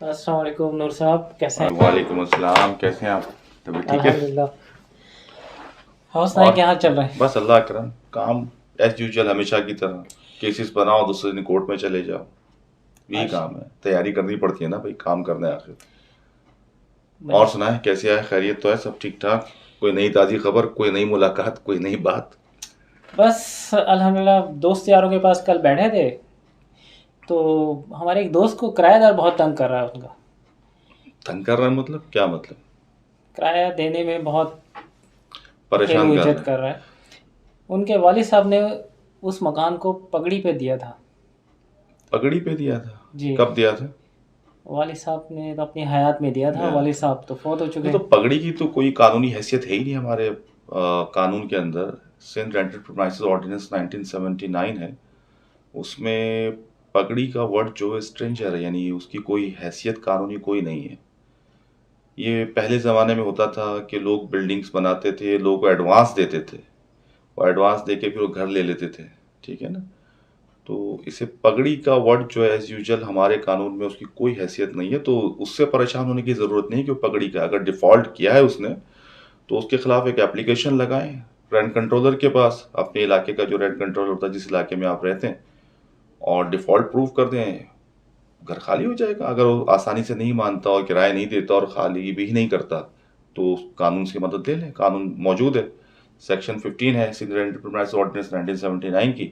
अस्सलाम वालेकुम नूर साहब, कैसे हैं? वालेकुम अस्सलाम। कैसे हैं आप? तबीयत ठीक है? अल्हम्दुलिल्लाह। और सुनाए, और क्या हाल चल रहा है? बस अल्लाह करम, काम एज यूजुअल हमेशा की तरह। केसेस बनाओ, दूसरे दिन कोर्ट में चले जाओ, यही माशा काम है। तैयारी करनी पड़ती है ना भाई, काम करना है आखिर। और बिल्कुल। सुनाए, कैसे है? खैरियत तो है? सब ठीक ठाक? कोई नई ताज़ी खबर, कोई नई मुलाकात, कोई नई बात? बस अल्हम्दुलिल्लाह, दोस्त यारों के पास कल बैठे थे तो हमारे एक दोस्त को किराएदार बहुत तंग कर रहा है। उनका तंग कर रहा है मतलब क्या मतलब? किराया देने में बहुत परेशान हेलो कर इज्जत रहा है? कर रहा है। उनके वालिद साहब ने उस मकान को पगड़ी पे दिया था। पगड़ी पे दिया था? जी। कब दिया था? वालिद साहब ने तो अपनी हयात में दिया था। दिया वालिद था। साहब तो फौत हो चुके नहीं तो हैं। पगड़ी की तो कोई कानूनी हैसियत है ही नहीं हमारे कानून के अंदर। सिंध रेंटल प्रीमाइसेस ऑर्डिनेंस 1979 है, उसमें पगड़ी का वर्ड जो है स्ट्रेंजर है, यानी उसकी कोई हैसियत कानूनी कोई नहीं है। ये पहले ज़माने में होता था कि लोग बिल्डिंग्स बनाते थे, लोगों को एडवांस देते थे, और एडवांस दे के फिर वो घर ले लेते थे। ठीक है ना? तो इसे पगड़ी का वर्ड जो है एज यूजल हमारे कानून में उसकी कोई हैसियत नहीं है, तो उससे परेशान होने की ज़रूरत नहीं कि वो पगड़ी का अगर डिफ़ॉल्ट किया है उसने, तो उसके खिलाफ एक एप्लीकेशन लगाएं रेंट कंट्रोलर के पास, अपने इलाके का जो रेंट कंट्रोलर होता है जिस इलाके में आप रहते हैं, और डिफ़ॉल्ट प्रूफ कर दें, घर खाली हो जाएगा। अगर वो आसानी से नहीं मानता और किराया नहीं देता और खाली भी नहीं करता, तो कानून से मदद ले लें, कानून मौजूद है। सेक्शन 15 है सिंध रेंट प्रीमाइसेस ऑर्डिनेंस 1979 की,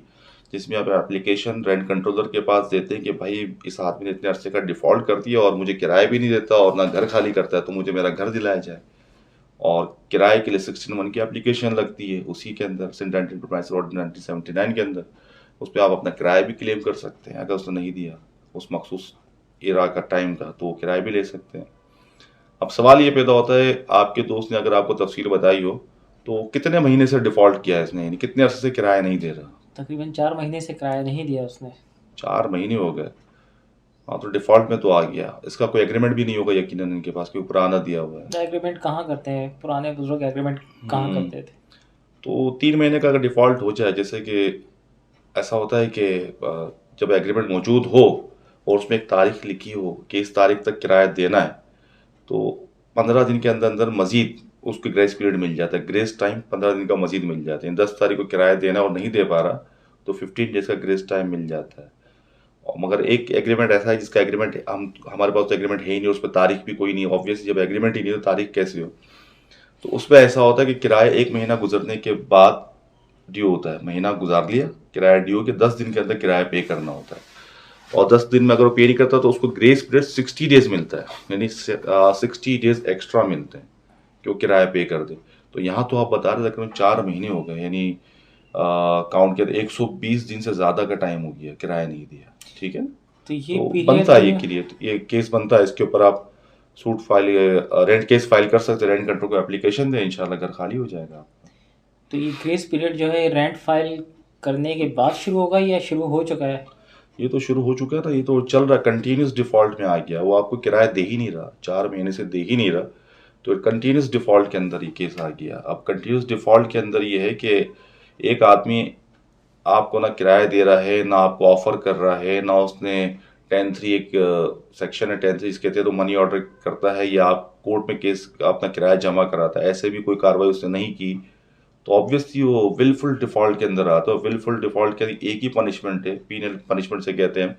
जिसमें आप एप्लीकेशन रेंट कंट्रोलर के पास देते हैं कि भाई इस आदमी ने इतने अरसे का डिफ़ॉल्ट कर दिया और मुझे किराया भी नहीं देता और ना घर खाली करता है, तो मुझे मेरा घर दिलाया जाए। और किराए के लिए 16(1) की एप्लीकेशन लगती है उसी के अंदर, सिंध रेंट प्रीमाइसेस ऑर्डिनेंस 1979 के अंदर। उस पर आप अपना किराया भी क्लेम कर सकते हैं। अगर उसने नहीं दिया उस मखसूस इरा का टाइम का, तो वो किराया भी ले सकते हैं। अब सवाल ये पैदा होता है, आपके दोस्त ने अगर आपको तफसील बताई हो, तो कितने महीने से डिफ़ॉल्ट किया है इसने, यानी कितने अरसे से किराया नहीं दे रहा? तकरीबन 4 महीने से किराया नहीं दिया उसने। 4 महीने हो गए। हाँ, तो डिफ़ॉल्ट में तो आ गया। इसका कोई एग्रीमेंट भी नहीं होगा यकीनन इनके पास, क्योंकि पुराना दिया हुआ है। एग्रीमेंट कहाँ करते हैं? पुराने बुजुर्ग एग्रीमेंट कहाँ हम्म। करते थे? तो 3 महीने का अगर डिफ़ॉल्ट हो जाए, जैसे कि ऐसा होता है कि जब एग्रीमेंट मौजूद हो और उसमें एक तारीख लिखी हो कि इस तारीख तक किराया देना है, तो 15 दिन के अंदर अंदर मजीद उसको ग्रेस पीरियड मिल जाता है। ग्रेस टाइम 15 दिन का मजीद मिल जाता है। 10 तारीख को किराया देना और नहीं दे पा रहा, तो 15 डेज का ग्रेस टाइम मिल जाता है। और मगर एक एग्रीमेंट ऐसा है जिसका एग्रीमेंट हमारे पास तो एग्रीमेंट है ही नहीं, उस पर तारीख भी कोई नहीं। ऑब्वियसली जब एग्रीमेंट ही नहीं तो तारीख कैसे हो? तो उसमें ऐसा होता है कि किराया 1 महीना गुजरने के बाद ड्यू होता है। महीना गुजार लिया, किराया ड्यू के 10 दिन के अंदर किराया पे करना होता है। और 10 दिन में अगर वो पे नहीं करता तो उसको ग्रेस पीरियड 60 डेज मिलता है, यानी 60 डेज एक्स्ट्रा मिलते हैं कि वो किराया पे कर दे। तो यहाँ तो आप बता रहे थे तकरीबन 4 महीने हो गए, यानी काउंट किया 120 दिन से ज़्यादा का टाइम हो गया किराया नहीं दिया। ठीक है ना? तो ये तो बनता पीरियड। है ये क्लियर, ये केस बनता है, इसके ऊपर आप suit file, rent case file कर सकते हैं। रेंट कंट्रोल को एप्लीकेशन दें, इंशाल्लाह घर खाली हो जाएगा आपका। तो ये ग्रेस पीरियड जो है रेंट फाइल करने के बाद शुरू होगा या शुरू हो चुका है? ये तो शुरू हो चुका था, ये तो चल रहा, कंटिन्यूस डिफॉल्ट में आ गया। वो आपको किराया दे ही नहीं रहा, 4 महीने से दे ही नहीं रहा, तो कंटिन्यूस डिफॉल्ट के अंदर ये केस आ गया। अब कंटिन्यूस डिफॉल्ट के अंदर ये है कि एक आदमी आपको ना किराया दे रहा है, ना आपको ऑफर कर रहा है, ना उसने 10(3) एक सेक्शन है 10(3) इसके तहत तो मनी ऑर्डर करता है या आप कोर्ट में केस अपना किराया जमा कराता है, ऐसे भी कोई कार्रवाई उसने नहीं की, तो ऑब्वियसली वो विलफुल डिफॉल्ट के अंदर आता है। विलफुल डिफॉल्ट के एक ही पनिशमेंट है, पीनल पनिशमेंट से कहते हैं,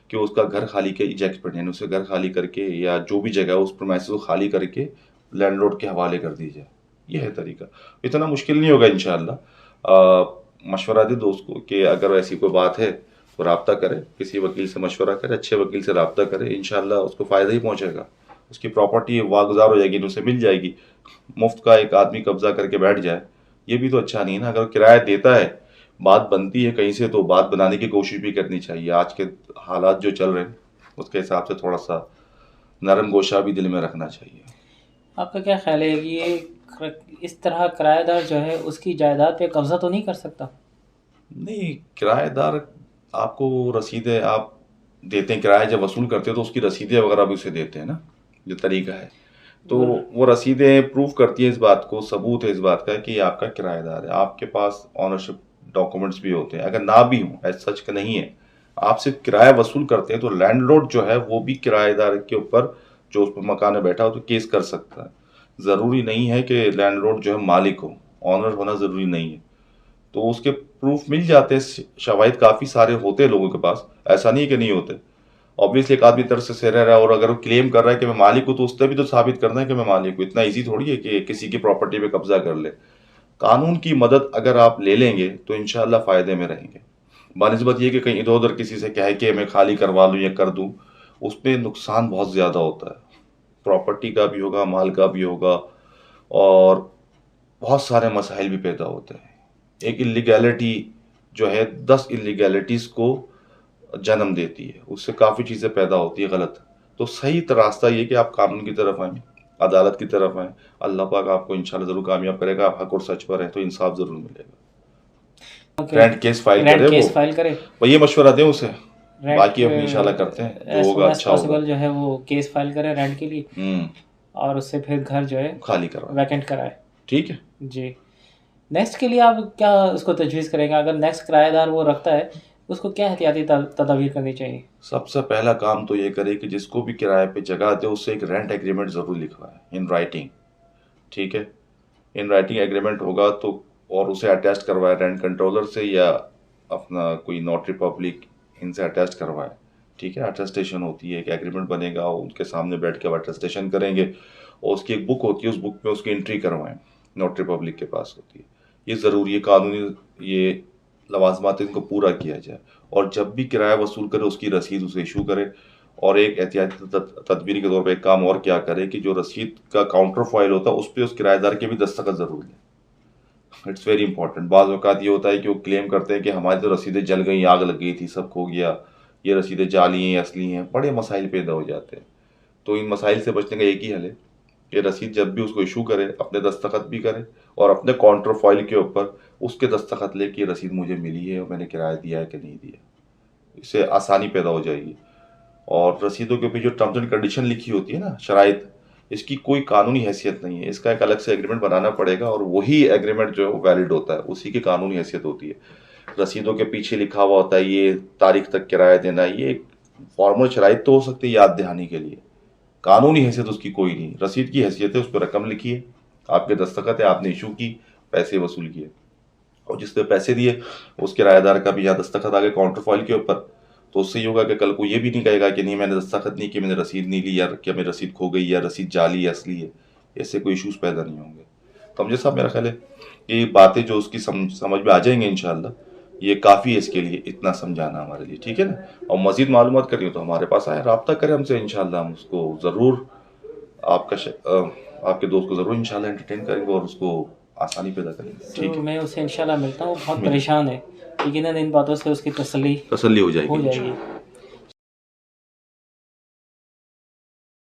कि उसका घर खाली के इजेक्टमेंट, यानी उसे घर खाली करके या जो भी जगह है उस प्रीमाइसेस को खाली करके लैंडलॉर्ड के हवाले कर दी जाए। यह है तरीका। इतना मुश्किल नहीं होगा इंशाल्लाह। मशवरा दे दोस्त को कि अगर ऐसी कोई बात है तो रब्ता करे, किसी वकील से मशवरा करे, अच्छे वकील से रब्ता करे, इंशाल्लाह उसको फ़ायदा ही पहुंचेगा। उसकी प्रॉपर्टी वागुजार हो जाएगी, उसे मिल जाएगी। मुफ्त का एक आदमी कब्जा करके बैठ जाए, ये भी तो अच्छा नहीं है ना। अगर किराया देता है, बात बनती है कहीं से, तो बात बनाने की कोशिश भी करनी चाहिए। आज के हालात जो चल रहे हैं उसके हिसाब से थोड़ा सा नरम गोशा भी दिल में रखना चाहिए। आपका क्या ख्याल है कि इस तरह किराएदार जो है उसकी जायदाद पे कब्जा तो नहीं कर सकता? नहीं, किराएदार आपको रसीदें आप देते हैं, किराया जब वसूल करते हो तो उसकी रसीदें वगैरह भी उसे देते हैं ना, जो तरीका है। तो वो वो रसीदें प्रूफ करती है इस बात को, सबूत है इस बात का कि ये आपका किराएदार है। आपके पास ऑनरशिप डॉक्यूमेंट्स भी होते हैं, अगर ना भी हों, ऐसा सच का नहीं है, आप सिर्फ किराया वसूल करते हैं तो लैंडलॉर्ड जो है वो भी किराएदार के ऊपर, जो उस पर मकान में बैठा हो, तो केस कर सकता है। ज़रूरी नहीं है कि लैंडलॉर्ड जो है मालिक हो, ऑनर होना ज़रूरी नहीं है। तो उसके प्रूफ मिल जाते हैं, शवाहिद काफ़ी सारे होते हैं लोगों के पास, ऐसा नहीं है कि नहीं होते। ऑब्वियसली एक आदमी तरफ से रह रहा है और अगर वो क्लेम कर रहा है कि मैं मालिक हूँ, तो उसने भी तो साबित करना है कि मैं मालिक हूँ। इतना ईजी थोड़ी है कि किसी की प्रॉपर्टी पे कब्जा कर ले। कानून की मदद अगर आप ले लेंगे तो इंशाल्लाह फ़ायदे में रहेंगे। बानिस्बत ये कि कहीं इधर उधर किसी से कह के मैं खाली करवा लूँ या कर दूँ, उसमें नुकसान बहुत ज़्यादा होता है। प्रॉपर्टी का भी होगा, माल का भी होगा, और बहुत सारे मसाइल भी पैदा होते हैं। एक इलीगैलिटी जो है 10 इलीगैलिटीज़ को जन्म देती है, उससे काफ़ी चीज़ें पैदा होती है गलत। तो सही रास्ता ये कि आप कानून की तरफ आएँ, अदालत की तरफ आएँ। अल्लाह पाक आपको इंशाल्लाह ज़रूर कामयाब करेगा। आप हक और सच पर हैं तो इंसाफ ज़रूर मिलेगा। Okay, rent case file rent करे केस वो, फाइल करे, ये मशवरा दें उसे। रेंट बाकी हम इंशाल्लाह करते हैं, जो एज होगा सुन एज अच्छा होगा। पॉसिबल जो है वो केस फाइल करे रेंट के लिए, और उससे फिर घर जो है खाली करवाएं। वैकेंट कराए। ठीक है। जी। नेक्स्ट के लिए आप क्या उसको तजवीज़ करेंगे? अगर नेक्स्ट किराएदार वो रखता है, उसको क्या एहतियाती तदाबीर करनी चाहिए? सबसे पहला काम तो ये करे कि जिसको भी किराए पे जगह दे उससे एक रेंट एग्रीमेंट ज़रूर लिखवाए इन राइटिंग। ठीक है, इन राइटिंग एग्रीमेंट होगा तो, और उसे अटैच करवाए रेंट कंट्रोलर से या अपना कोई नोटरी पब्लिक, इनसे अटैच करवाए। ठीक है, अटेस्टेशन होती है, एक एग्रीमेंट बनेगा, उनके सामने बैठ के अटेस्टेशन करेंगे, और उसकी एक बुक होती है, उस बुक में उसकी एंट्री करवाएं, नोटरी पब्लिक के पास होती है। ये ज़रूरी है, कानूनी ये लवाजमात इनको पूरा किया जाए। और जब भी किराया वसूल करे उसकी रसीद उसे इशू करे। और एक एहतियाती तदबीर के तौर पर एक काम और क्या करे कि जो रसीद का काउंटर फॉइल होता है उस पर उस किराएदार के भी दस्तखत ज़रूर लें। It's very important. बाज़ औक़ात ये होता है कि वो क्लेम करते हैं कि हमारी तो रसीदें जल गई, आग लग गई थी, सब खो गया, ये रसीदें जाली हैं, असली हैं, बड़े मसाइल पैदा हो जाते हैं। तो इन मसाइल से बचने का एक ही हल है कि रसीद जब भी उसको इशू करे अपने दस्तखत भी करे, और अपने काउंटर फॉइल के ऊपर उसके दस्तखत ले कि रसीद मुझे मिली है और मैंने किराया दिया है कि नहीं दिया। इससे आसानी पैदा हो जाएगी। और रसीदों के ऊपर जो टर्म्स एंड कंडीशन लिखी होती है ना, शराइत, इसकी कोई कानूनी हैसियत नहीं है। इसका एक अलग से एग्रीमेंट बनाना पड़ेगा, और वही एग्रीमेंट जो है वो वैलिड होता है, उसी की कानूनी हैसियत होती है। रसीदों के पीछे लिखा हुआ होता है ये तारीख तक किराया देना, ये एक फॉर्मल शराइत तो हो सकती है याद दहानी के लिए, कानूनी हैसियत उसकी कोई नहीं। रसीद की हैसियत है, उस पर रकम लिखी है, आपके दस्तखत है, आपने इशू की, पैसे वसूल किए, और जिसने पैसे दिए उस किराएदार का भी यहाँ दस्तखत आ गए काउंटर फॉइल के ऊपर। तो उससे ये होगा कि कल को ये भी नहीं कहेगा कि नहीं मैंने दस्तखत नहीं किया, मैंने रसीद नहीं ली, या क्या मेरी रसीद खो गई, या रसीद जाली या असली है। इससे कोई इशूज़ पैदा नहीं होंगे। तो हम जैसा मेरा ख्याल है कि ये बातें जो उसकी समझ में आ जाएंगे इंशाल्लाह, ये काफ़ी है इसके लिए इतना समझाना हमारे लिए। ठीक है ना। और मज़ीद मालूमात करनी हो तो हमारे पास आए, रब्ता करें हमसे, इंशाल्लाह हम उसको ज़रूर आपके दोस्त को ज़रूर इंशाल्लाह एंटरटेन करेंगे और उसको आसानी पैदा करेंगे। ठीक तो है, मैं उससे इंशाल्लाह मिलता हूँ, बहुत परेशान है, लेकिन इन बातों से उसकी तसल्ली तसल्ली हो जाएगी हो इंशाल्लाह। जाएगी।